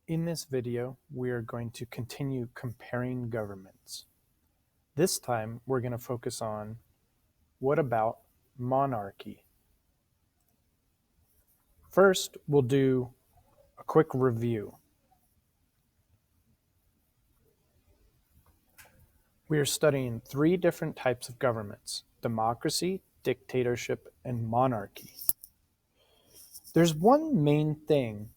In this video, we are going to continue comparing governments. This time, we're going to focus on what about monarchy? First, we'll do a quick review. We are studying three different types of governments: democracy, dictatorship, and monarchy. There's one main thing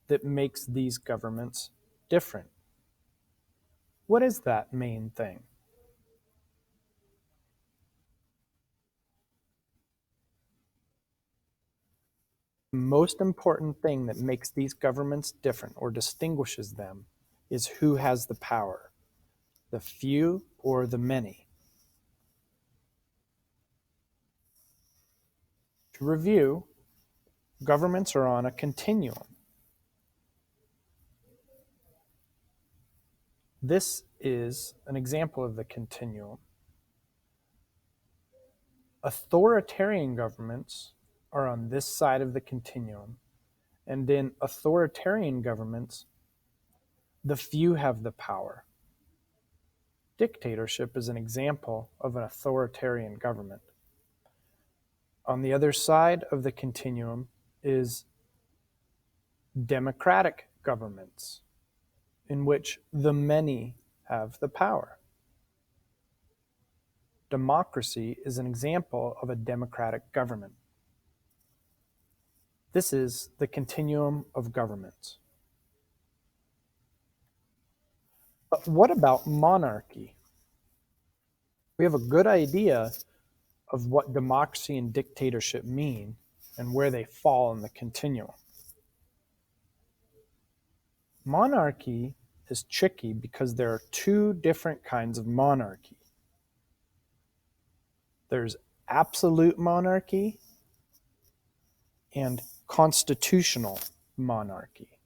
that makes these governments different. What is that main thing? The most important thing that makes these governments different or distinguishes them is who has the power, the few or the many. To review, governments are on a continuum. This is an example of the continuum. Authoritarian governments are on this side of the continuum, and in authoritarian governments, the few have the power. Dictatorship is an example of an authoritarian government. On the other side of the continuum is democratic governments, in which the many have the power. Democracy is an example of a democratic government. This is the continuum of governments. But what about monarchy? We have a good idea of what democracy and dictatorship mean and where they fall in the continuum. Monarchy is tricky because there are two different kinds of monarchy. There's absolute monarchy and constitutional monarchy.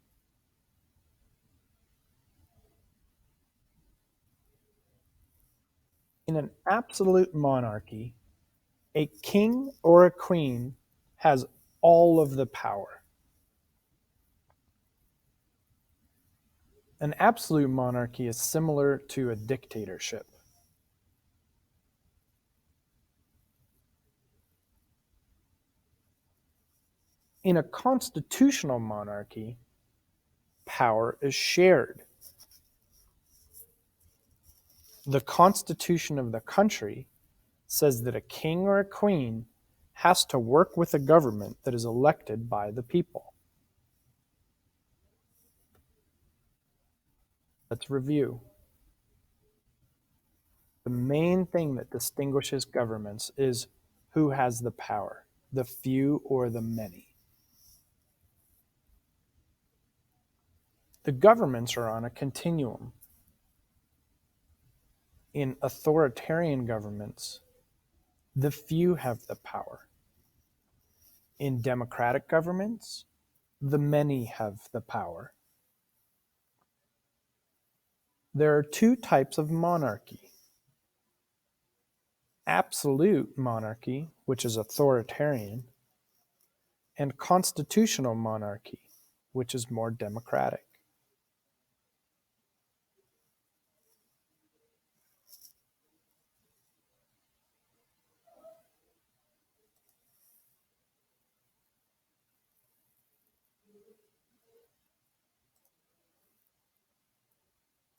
In an absolute monarchy, a king or a queen has all of the power. An absolute monarchy is similar to a dictatorship. In a constitutional monarchy, power is shared. The Constitution of the country says that a king or a queen has to work with a government that is elected by the people. Let's review. The main thing that distinguishes governments is who has the power, the few or the many. The governments are on a continuum. In authoritarian governments, the few have the power. In democratic governments, the many have the power. There are two types of monarchy: absolute monarchy, which is authoritarian, and constitutional monarchy, which is more democratic.